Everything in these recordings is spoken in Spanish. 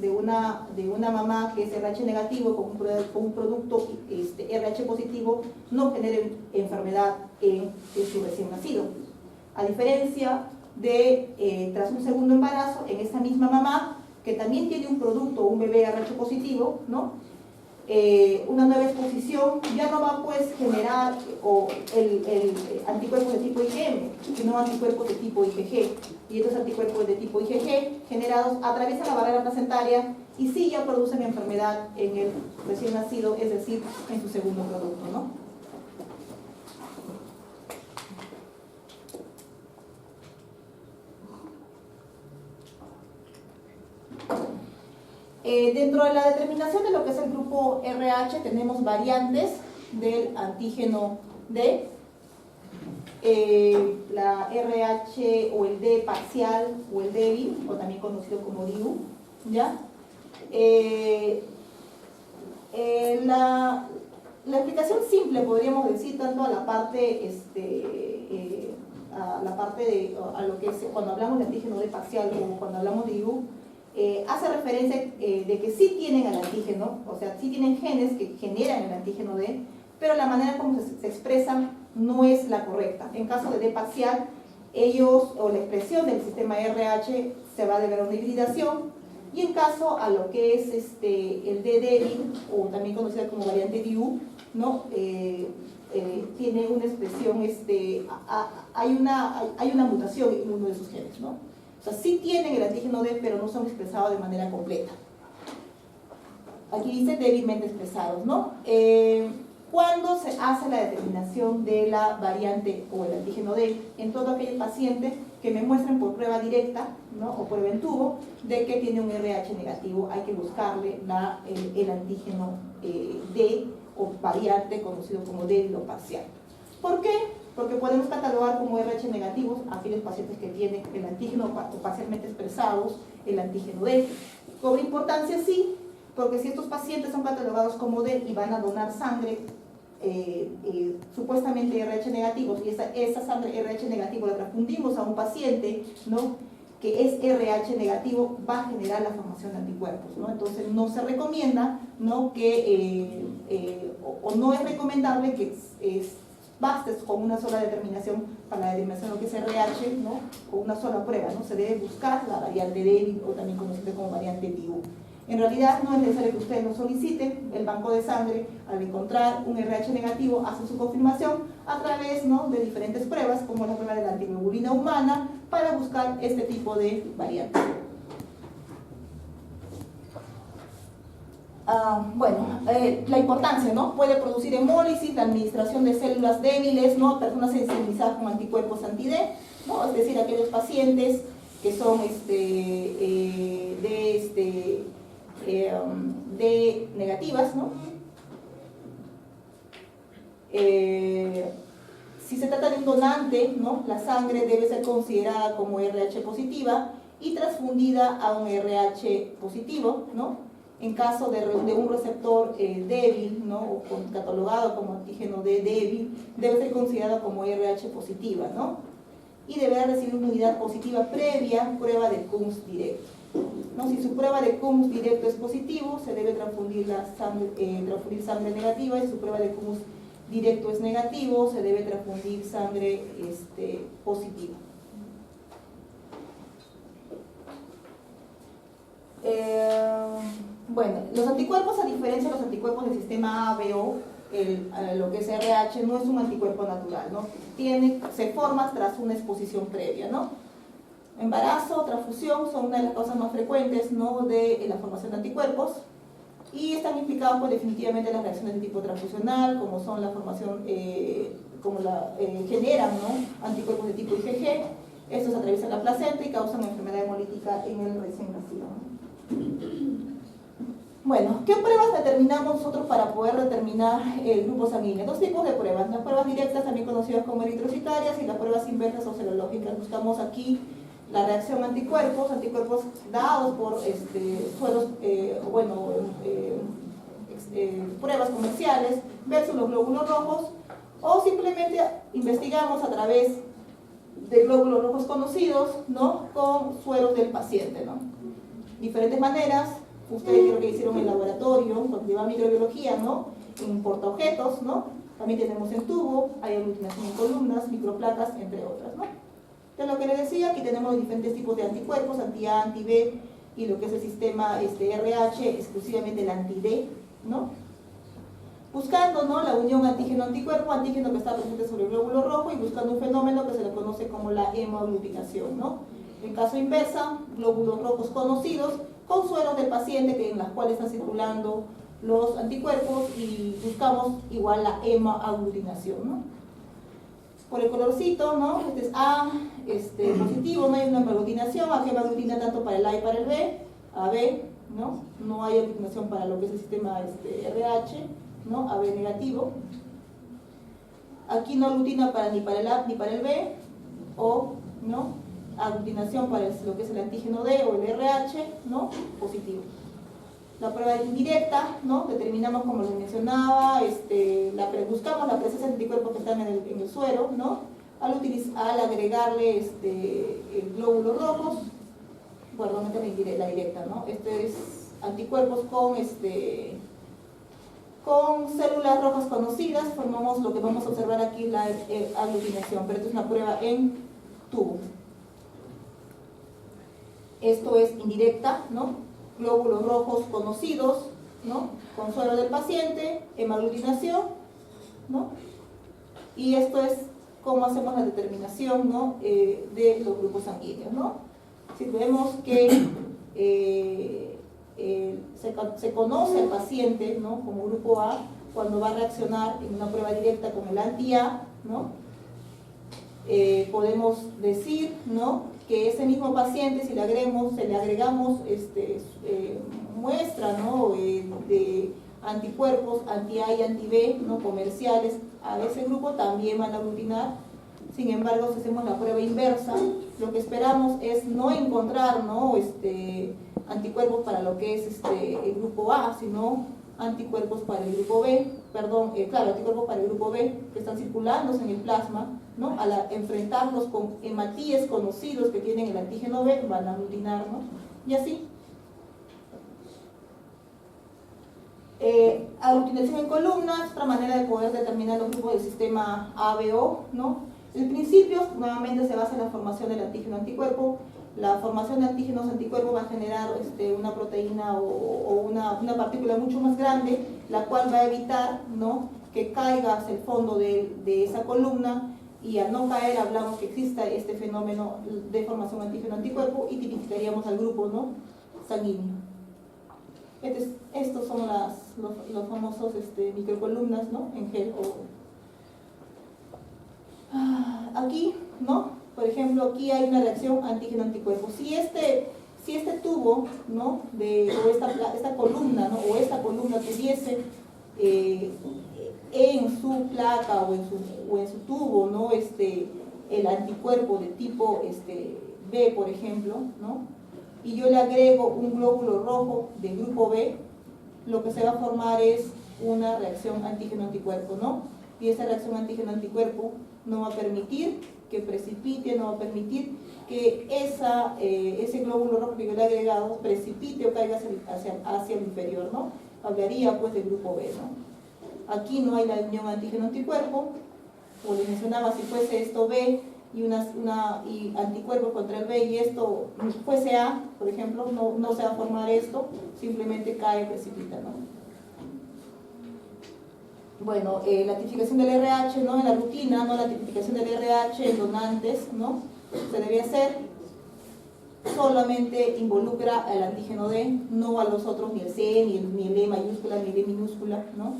de una mamá que es RH negativo con un producto RH positivo no genere enfermedad en su recién nacido. A diferencia de tras un segundo embarazo, en esta misma mamá que también tiene un producto, un bebé RH positivo, ¿no? Una nueva exposición ya no va pues generar el anticuerpos de tipo IgM, sino anticuerpos de tipo IgG. Y estos anticuerpos de tipo IgG generados atraviesan la barrera placentaria y sí ya producen enfermedad en el recién nacido, es decir, en su segundo producto, ¿no? Dentro de la determinación de lo que es el grupo RH tenemos variantes del antígeno D, la RH o el D parcial o el débil, o también conocido como DIU, ¿ya? La explicación simple, podríamos decir, tanto a la parte, a lo que es cuando hablamos de antígeno D parcial como cuando hablamos de DIU, hace referencia de que sí tienen el antígeno, o sea, sí tienen genes que generan el antígeno D, pero la manera como se expresan no es la correcta. En caso de D parcial, ellos, o la expresión del sistema RH se va a deber a una hibridación, y en caso a lo que es el D débil, o también conocida como variante DIU, ¿no? Tiene una expresión, hay una mutación en uno de sus genes, ¿no? O sea, sí tienen el antígeno D, pero no son expresados de manera completa. Aquí dice débilmente expresados, ¿no? ¿Cuándo se hace la determinación de la variante o el antígeno D? En todo aquel paciente que me muestren por prueba directa, ¿no? O prueba en tubo, de que tiene un RH negativo, hay que buscarle el antígeno D o variante conocido como débil o parcial. ¿Por qué? Porque podemos catalogar como RH negativos a aquellos pacientes que tienen el antígeno parcialmente expresados, el antígeno D. Cobra importancia, sí, porque si estos pacientes son catalogados como D y van a donar sangre supuestamente RH negativos, y esa sangre RH negativo la transfundimos a un paciente, ¿no?, que es RH negativo, va a generar la formación de anticuerpos, ¿no? Entonces no se recomienda, ¿no?, o no es recomendable que bastes con una sola determinación para la determinación de lo que es RH, ¿no?, con una sola prueba, ¿no? Se debe buscar la variante débil o también conocida como variante DIU. En realidad no es necesario que ustedes lo soliciten, el banco de sangre al encontrar un RH negativo hace su confirmación a través, ¿no?, de diferentes pruebas como la prueba de la antiglobulina humana para buscar este tipo de variantes. La importancia, ¿no? Puede producir hemólisis, la administración de células débiles, ¿no?, personas sensibilizadas con anticuerpos anti-D, ¿no?, es decir, aquellos pacientes que son D negativas, ¿no? Si se trata de un donante, ¿no?, la sangre debe ser considerada como RH positiva y transfundida a un RH positivo, ¿no? En caso de un receptor débil, ¿no?, o catalogado como antígeno D débil, debe ser considerado como RH positiva, ¿no? Y deberá recibir una unidad positiva previa prueba de Coombs directo, ¿no? Si su prueba de Coombs directo es positivo, se debe transfundir sangre negativa, y si su prueba de Coombs directo es negativo, se debe transfundir sangre positiva. Los anticuerpos, a diferencia de los anticuerpos del sistema A, B, O, lo que es RH no es un anticuerpo natural, ¿no? Se forma tras una exposición previa, ¿no? Embarazo, transfusión son una de las causas más frecuentes, ¿no?, de la formación de anticuerpos, y están implicados pues definitivamente las reacciones de tipo transfusional, como son la formación, generan, ¿no?, anticuerpos de tipo IgG. Estos atraviesan la placenta y causan enfermedad hemolítica en el recién nacido, ¿no? Bueno, ¿qué pruebas determinamos nosotros para poder determinar el grupo sanguíneo? Dos tipos de pruebas: las pruebas directas, también conocidas como eritrocitarias, y las pruebas inversas o serológicas. Buscamos aquí la reacción anticuerpos dados por sueros, pruebas comerciales versus los glóbulos rojos, o simplemente investigamos a través de glóbulos rojos conocidos, ¿no?, con sueros del paciente, ¿no? Diferentes maneras ustedes creo que hicieron en laboratorio, cuando llevan microbiología, ¿no? En portaobjetos, ¿no? También tenemos en tubo, hay aglutinación en columnas, microplacas, entre otras, ¿no? Entonces, lo que les decía, aquí tenemos diferentes tipos de anticuerpos, anti-A, anti-B, y lo que es el sistema RH, exclusivamente el anti-D, ¿no? Buscando, ¿no?, la unión antígeno-anticuerpo, antígeno que está presente sobre el glóbulo rojo, y buscando un fenómeno que se le conoce como la hemoaglutinación, ¿no? En caso inversa, glóbulos rojos conocidos con sueros del paciente en las cuales están circulando los anticuerpos, y buscamos igual la hemoaglutinación, ¿no? Por el colorcito, ¿no? Este es A, positivo, no hay una aglutinación, A que va a aglutinar tanto para el A y para el B, AB, ¿no? No hay aglutinación para lo que es el sistema RH, ¿no? AB negativo. Aquí no aglutina ni para el A ni para el B, o, ¿no?, aglutinación para lo que es el antígeno D o el RH, ¿no?, positivo. La prueba indirecta, ¿no?, determinamos, como les mencionaba, buscamos la presencia de anticuerpos que están en el suero, ¿no?, al agregarle glóbulos rojos. Bueno, la directa, ¿no? Este es anticuerpos con células rojas conocidas, formamos lo que vamos a observar aquí, la aglutinación, pero esto es una prueba en tubo. Esto es indirecta, ¿no? Glóbulos rojos conocidos, ¿no?, con suero del paciente, hemaglutinación, ¿no? Y esto es cómo hacemos la determinación, ¿no?, de los grupos sanguíneos, ¿no? Si vemos que se conoce al paciente, ¿no?, como grupo A, cuando va a reaccionar en una prueba directa con el anti-A, ¿no? Podemos decir, ¿no?, que ese mismo paciente, si le agregamos muestra, ¿no?, de anticuerpos anti-A y anti-B, ¿no?, comerciales a ese grupo, también van a aglutinar. Sin embargo, si hacemos la prueba inversa, lo que esperamos es no encontrar, ¿no?, anticuerpos para lo que es el grupo A, sino anticuerpos para el grupo B, anticuerpos para el grupo B que están circulando en el plasma, ¿no? Al enfrentarlos con hematíes conocidos que tienen el antígeno B, van a aglutinar, ¿no? Y así. Aglutinación en columnas, otra manera de poder determinar los grupos del sistema ABO, ¿no? El principio nuevamente se basa en la formación del antígeno anticuerpo. La formación de antígenos anticuerpos va a generar una proteína o una partícula mucho más grande, la cual va a evitar, ¿no?, que caiga hacia el fondo de esa columna, y al no caer hablamos que exista este fenómeno de formación antígeno-anticuerpo, y tipificaríamos al grupo, ¿no?, sanguíneo. Estos son los famosos microcolumnas, ¿no?, en gel. Aquí, ¿no?, por ejemplo, aquí hay una reacción antígeno-anticuerpo. Si este tubo, ¿no?, o esta columna, ¿no?, o esta columna tuviese en su placa o en su tubo, ¿no?, el anticuerpo de tipo B, por ejemplo, ¿no?, y yo le agrego un glóbulo rojo del grupo B, lo que se va a formar es una reacción antígeno-anticuerpo, ¿no? Y esa reacción antígeno-anticuerpo no va a permitir que precipite, no va a permitir que ese glóbulo rojo que yo le he agregado precipite o caiga hacia el inferior, ¿no? Hablaría pues del grupo B, ¿no? Aquí no hay la unión antígeno-anticuerpo, como les mencionaba, si fuese esto B y anticuerpos contra el B y esto fuese A, por ejemplo, no se va a formar esto, simplemente cae, precipita, ¿no? Bueno, la tipificación del RH, ¿no?, en la rutina, ¿no?, la tipificación del RH en donantes, ¿no?, se debe hacer, solamente involucra al antígeno D, no a los otros, ni el C, ni el E mayúscula, ni el E minúscula, ¿no?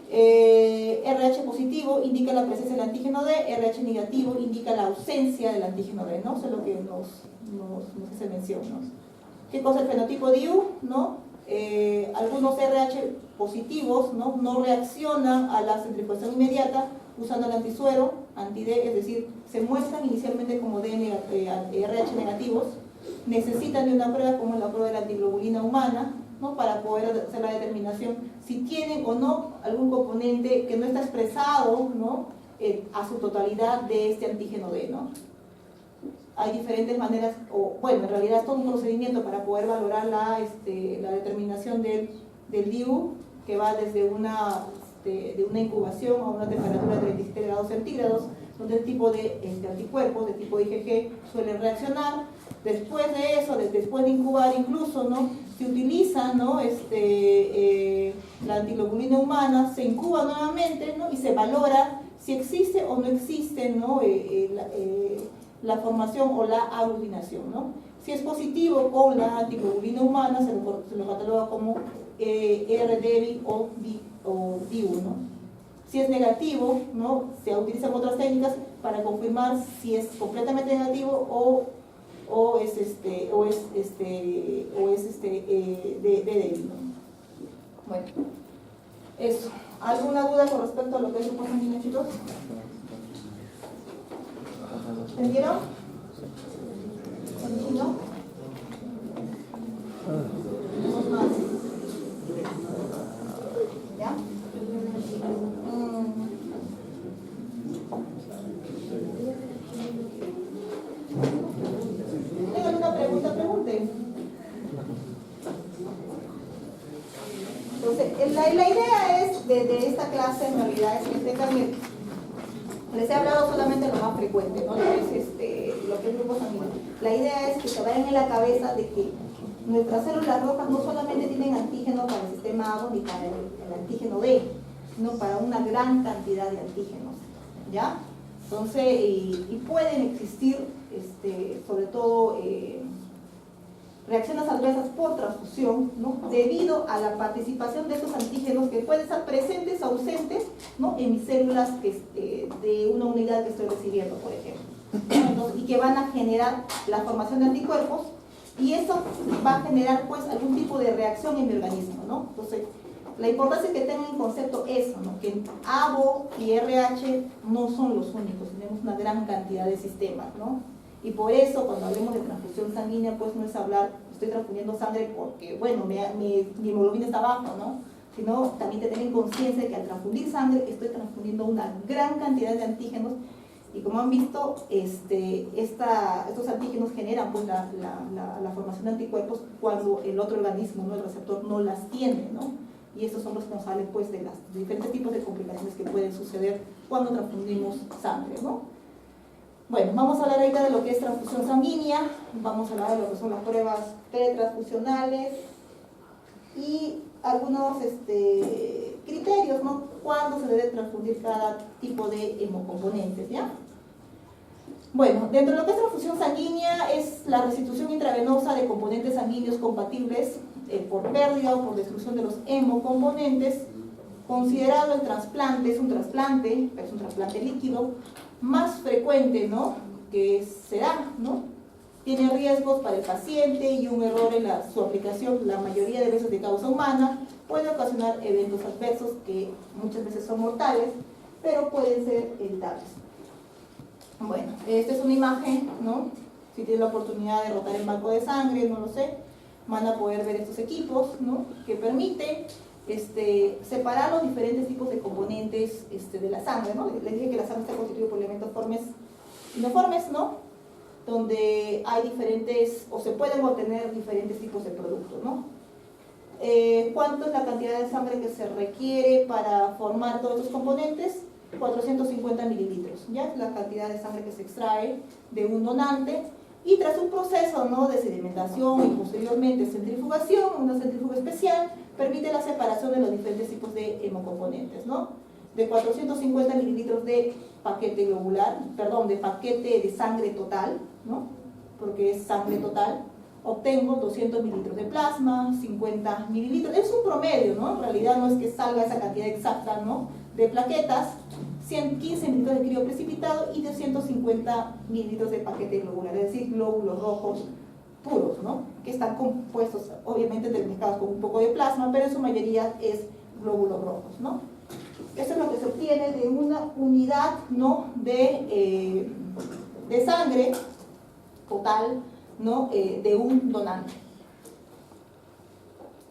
RH positivo indica la presencia del antígeno D, RH negativo indica la ausencia del antígeno D, ¿no? Eso es lo que nos hace mención, ¿no? ¿Qué cosa es el fenotipo de U? ¿No? Algunos RH positivos, no reaccionan a la centrifugación inmediata usando el antisuero, anti-D, es decir, se muestran inicialmente como RH negativos, necesitan de una prueba como la prueba de la antiglobulina humana, ¿no?, para poder hacer la determinación si tienen o no algún componente que no está expresado, ¿no?, a su totalidad de este antígeno D, ¿no? Hay diferentes maneras, o bueno, en realidad es todo un procedimiento para poder valorar la determinación del DIU, que va desde de una incubación a una temperatura de 37 grados centígrados, donde el tipo de anticuerpos, de tipo IgG, suelen reaccionar. Después de eso, después de incubar incluso, ¿no?, se utiliza, ¿no?, la antiglobulina humana, se incuba nuevamente, ¿no?, y se valora si existe o no existe, ¿no?, la formación o la aglutinación, ¿no? Si es positivo con la antiglobulina humana, se lo cataloga como R-débil o DIU, ¿no? Si es negativo, ¿no?, se utilizan otras técnicas para confirmar si es completamente negativo o es débil, ¿no? Bueno, eso. ¿Alguna duda con respecto a lo que es grupo sanguíneo, chicos? ¿Entendieron? ¿No? Vamos más. ¿Ya? ¿Tengan alguna pregunta? Pregunten. Entonces, la idea es de esta clase en realidad es que tengan, les he hablado solamente de lo más frecuente, ¿no?, lo que es grupo sanguíneo. La idea es que se vayan en la cabeza de que nuestras células rojas no solamente tienen antígeno para el sistema A ni para el antígeno D, sino para una gran cantidad de antígenos, ¿ya? Entonces, y pueden existir, sobre todo, reacciones adversas por transfusión, ¿no?, debido a la participación de esos antígenos que pueden estar presentes o ausentes, ¿no?, en mis células de una unidad que estoy recibiendo, por ejemplo. Entonces, y que van a generar la formación de anticuerpos, y eso va a generar pues algún tipo de reacción en mi organismo, ¿no? Entonces, la importancia es que tengan en concepto eso, ¿no?, que ABO y RH no son los únicos, tenemos una gran cantidad de sistemas, ¿no? Y por eso, cuando hablemos de transfusión sanguínea, pues no es hablar, estoy transfundiendo sangre porque, bueno, mi hemoglobina está baja, ¿no? Sino también tener en conciencia de que al transfundir sangre estoy transfundiendo una gran cantidad de antígenos, y como han visto, estos antígenos generan pues la formación de anticuerpos cuando el otro organismo, ¿no?, el receptor, no las tiene, ¿no? Y estos son responsables pues de los diferentes tipos de complicaciones que pueden suceder cuando transfundimos sangre, ¿no? Bueno, vamos a hablar ahorita de lo que es transfusión sanguínea, vamos a hablar de lo que son las pruebas pretransfusionales y algunos criterios, ¿no?, cuándo se debe transfundir cada tipo de hemocomponentes, ¿ya? Bueno, dentro de lo que es transfusión sanguínea es la restitución intravenosa de componentes sanguíneos compatibles por pérdida o por destrucción de los hemocomponentes. Considerado el trasplante, es un trasplante líquido más frecuente, ¿no?, que será, ¿no? Tiene riesgos para el paciente y un error en su aplicación, la mayoría de veces de causa humana, puede ocasionar eventos adversos que muchas veces son mortales, pero pueden ser evitables. Bueno, esta es una imagen, ¿no? Si tienen la oportunidad de rotar el banco de sangre, no lo sé, van a poder ver estos equipos, ¿no?, que permiten separar los diferentes tipos de componentes de la sangre, ¿no? Les dije que la sangre está constituida por elementos inoformes, ¿no?, donde hay diferentes, o se pueden obtener diferentes tipos de productos, ¿no? ¿Cuánto es la cantidad de sangre que se requiere para formar todos estos componentes? 450 mililitros, ¿ya? Es la cantidad de sangre que se extrae de un donante, y tras un proceso, ¿no?, de sedimentación y posteriormente centrifugación, una centrífuga especial permite la separación de los diferentes tipos de hemocomponentes, ¿no? De 450 mililitros de paquete globular, perdón, de paquete de sangre total, ¿no?, porque es sangre total, obtengo 200 mililitros de plasma, 50 mililitros, es un promedio, ¿no? En realidad no es que salga esa cantidad exacta, ¿no?, de plaquetas, 115 mililitros de crío precipitado y 250 mililitros de paquete globular, es decir, glóbulos rojos puros, ¿no?, que están compuestos, obviamente, mezclados con un poco de plasma, pero en su mayoría es glóbulos rojos, ¿no? Eso es lo que se obtiene de una unidad, ¿no?, de sangre total, ¿no?, de un donante.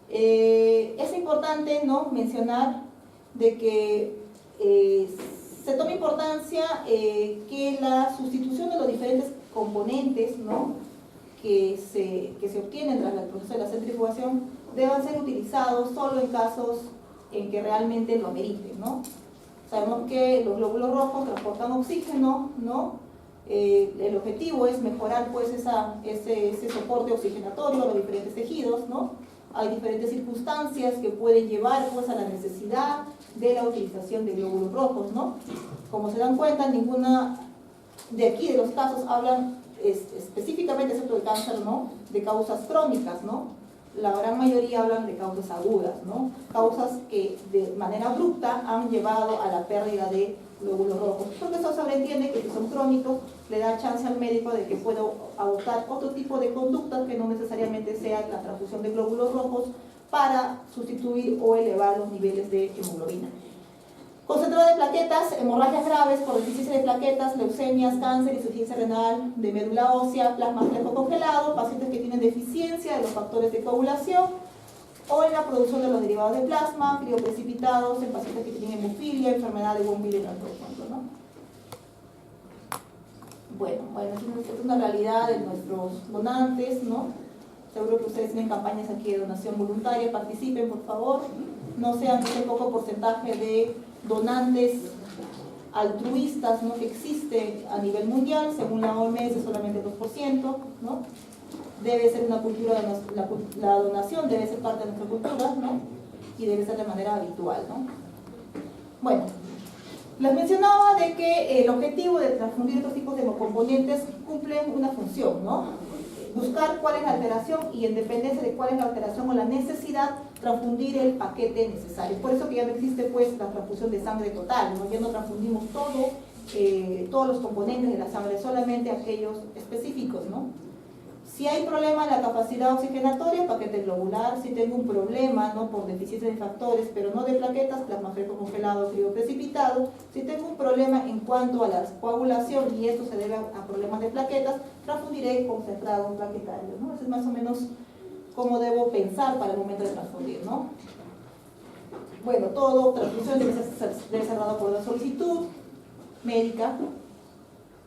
Es importante, ¿no?, mencionar de que se toma importancia que la sustitución de los diferentes componentes, ¿no?, que se obtienen tras el proceso de la centrifugación deban ser utilizados solo en casos en que realmente lo ameriten, ¿no? Sabemos que los glóbulos rojos transportan oxígeno, ¿no? El objetivo es mejorar pues ese soporte oxigenatorio a los diferentes tejidos, ¿no? Hay diferentes circunstancias que pueden llevar pues a la necesidad de la utilización de glóbulos rojos, ¿no? Como se dan cuenta, ninguna de aquí de los casos hablan específicamente, excepto el cáncer, ¿no?, de causas crónicas, ¿no? La gran mayoría hablan de causas agudas, ¿no? Causas que de manera abrupta han llevado a la pérdida de glóbulos rojos. Porque eso sobreentiende que si son crónicos, le da chance al médico de que pueda adoptar otro tipo de conductas que no necesariamente sea la transfusión de glóbulos rojos para sustituir o elevar los niveles de hemoglobina. Concentrado de plaquetas, hemorragias graves por deficiencia de plaquetas, leucemias, cáncer, insuficiencia renal de médula ósea, plasma flejo congelado, pacientes que tienen deficiencia de los factores de coagulación o en la producción de los derivados de plasma, crioprecipitados en pacientes que tienen hemofilia, enfermedad de von Willebrand, por ejemplo, ¿no? Bueno, es una realidad de nuestros donantes, ¿no? Seguro que ustedes tienen campañas aquí de donación voluntaria, participen, por favor. No sean ese poco porcentaje de donantes altruistas, ¿no?, que existe a nivel mundial. Según la OMS, solamente 2%, ¿no? Debe ser una cultura, la donación debe ser parte de nuestra cultura, ¿no?, y debe ser de manera habitual, ¿no? Bueno, les mencionaba de que el objetivo de transfundir estos tipos de componentes cumple una función, ¿no? Buscar cuál es la alteración y en dependencia de cuál es la alteración o la necesidad, transfundir el paquete necesario. Por eso que ya no existe pues la transfusión de sangre total, ¿no? Ya no transfundimos todos los componentes de la sangre, solamente aquellos específicos, ¿no? Si hay problema en la capacidad oxigenatoria, paquete globular. Si tengo un problema, ¿no?, por deficiencia de factores, pero no de plaquetas, plasma flejo congelado, crioprecipitado. Si tengo un problema en cuanto a la coagulación y esto se debe a problemas de plaquetas, transfundiré concentrado plaquetario, ¿no? Eso es más o menos cómo debo pensar para el momento de transfundir, ¿no? Bueno, todo transfusión debe ser dado por la solicitud médica,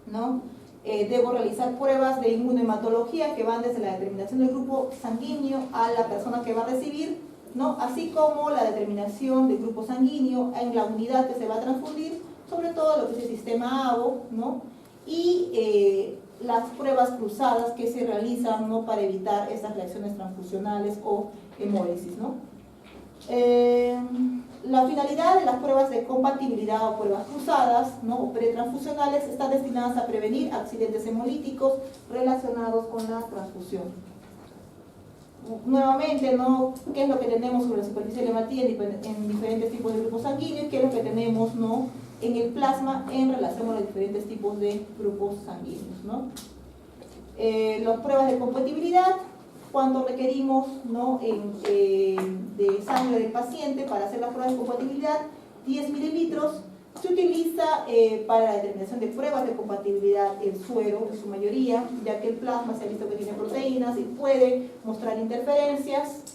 ¿no? Debo realizar pruebas de inmunohematología que van desde la determinación del grupo sanguíneo a la persona que va a recibir, ¿no?, así como la determinación del grupo sanguíneo en la unidad que se va a transfundir, sobre todo lo que es el sistema ABO, ¿no?, y las pruebas cruzadas que se realizan, ¿no?, para evitar estas reacciones transfusionales o hemólisis, ¿no? La finalidad de las pruebas de compatibilidad o pruebas cruzadas, ¿no?, o pretransfusionales están destinadas a prevenir accidentes hemolíticos relacionados con la transfusión. Nuevamente, ¿no?, ¿qué es lo que tenemos sobre la superficie de la hematía en diferentes tipos de grupos sanguíneos? ¿Qué es lo que tenemos, ¿no?, en el plasma en relación con los diferentes tipos de grupos sanguíneos, ¿no? Las pruebas de compatibilidad, cuando requerimos, ¿no?, de sangre del paciente para hacer la prueba de compatibilidad, 10 mililitros, se utiliza para la determinación de pruebas de compatibilidad el suero en su mayoría, ya que el plasma se ha visto que tiene proteínas y puede mostrar interferencias.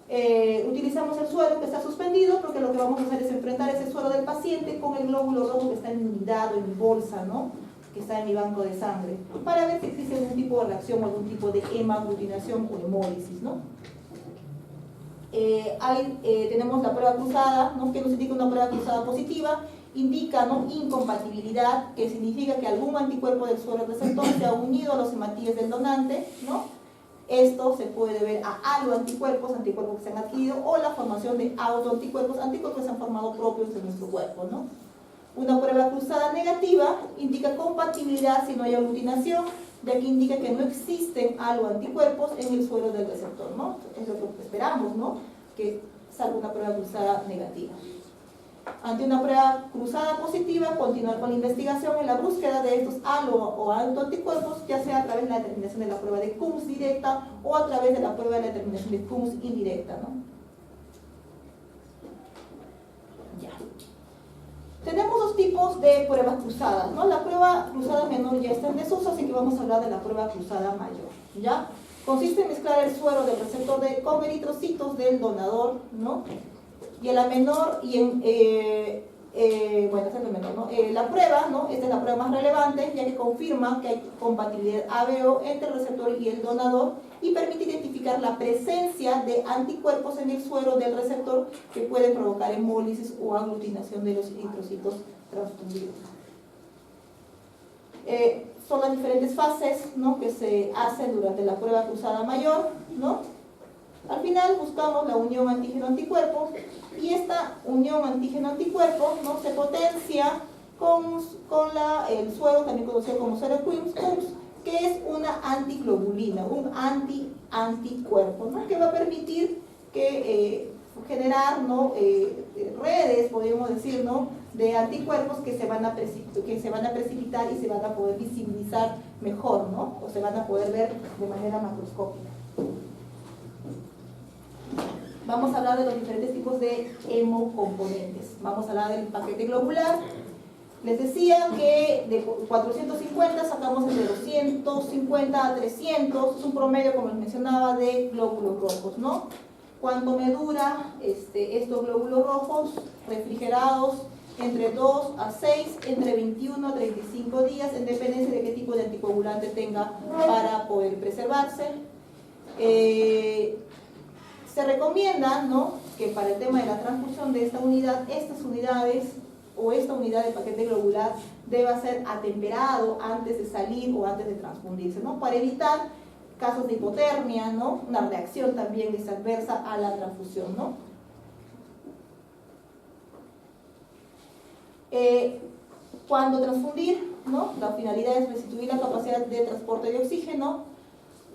Utilizamos el suero que está suspendido porque lo que vamos a hacer es enfrentar ese suero del paciente con el glóbulo rojo que está en mi unidad o en mi bolsa, ¿no?, que está en mi banco de sangre, para ver si existe algún tipo de reacción o algún tipo de hemaglutinación o hemólisis, ¿no? Tenemos la prueba cruzada, ¿no?, que nos indica una prueba cruzada positiva, indica, ¿no?, incompatibilidad, que significa que algún anticuerpo del suero receptor se ha unido a los hematíes del donante, ¿no? Esto se puede ver a aloanticuerpos, anticuerpos que se han adquirido, o la formación de autoanticuerpos, anticuerpos que se han formado propios de nuestro cuerpo, ¿no? Una prueba cruzada negativa indica compatibilidad si no hay aglutinación, ya que indica que no existen aloanticuerpos en el suero del receptor, ¿no? Es lo que esperamos, ¿no?, que salga una prueba cruzada negativa. Ante una prueba cruzada positiva, continuar con la investigación en la búsqueda de estos alo o autoanticuerpos, ya sea a través de la determinación de la prueba de Coombs directa o a través de la prueba de la determinación de Coombs indirecta, ¿no? Ya. Tenemos dos tipos de pruebas cruzadas, ¿no? La prueba cruzada menor ya está en desuso, así que vamos a hablar de la prueba cruzada mayor, ¿ya? Consiste en mezclar el suero del receptor con eritrocitos del donador, ¿no? Y en la menor, bueno, este es el menor, ¿no? La prueba, ¿no? Esta es la prueba más relevante, ya que confirma que hay compatibilidad ABO entre el receptor y el donador y permite identificar la presencia de anticuerpos en el suero del receptor que pueden provocar hemólisis o aglutinación de los eritrocitos transfundidos. Son las diferentes fases, ¿no?, que se hacen durante la prueba cruzada mayor, ¿no? Al final buscamos la unión antígeno-anticuerpo y esta unión antígeno-anticuerpo, ¿no?, se potencia con el suero, también conocido como suero Coombs, que es una antiglobulina, un anticuerpo, ¿no?, que va a permitir que generar, ¿no?, redes, podríamos decir, ¿no?, de anticuerpos que se van a precipitar y se van a poder visibilizar mejor, ¿no?, o se van a poder ver de manera macroscópica. Vamos a hablar de los diferentes tipos de hemocomponentes. Vamos a hablar del paquete globular. Les decía que de 450 sacamos entre 250 a 300, es un promedio, como les mencionaba, de glóbulos rojos, ¿no? ¿Cuánto me dura estos glóbulos rojos refrigerados? Entre 2 a 6, entre 21 a 35 días, en dependencia de qué tipo de anticoagulante tenga para poder preservarse. Se recomienda, ¿no?, que para el tema de la transfusión de esta unidad, estas unidades o esta unidad de paquete globular deba ser atemperado antes de salir o antes de transfundirse, ¿no?, para evitar casos de hipotermia, ¿no?, una reacción también adversa a la transfusión, ¿no? Cuando transfundir, ¿no?, la finalidad es restituir la capacidad de transporte de oxígeno.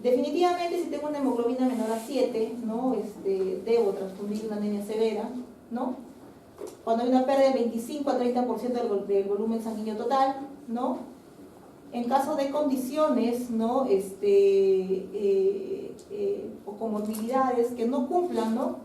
Definitivamente, si tengo una hemoglobina menor a 7, ¿no?, debo transfundir una anemia severa, ¿no? Cuando hay una pérdida del 25 a 30% del volumen sanguíneo total, ¿no? En caso de condiciones, ¿no?, o comorbilidades que no cumplan, ¿no?,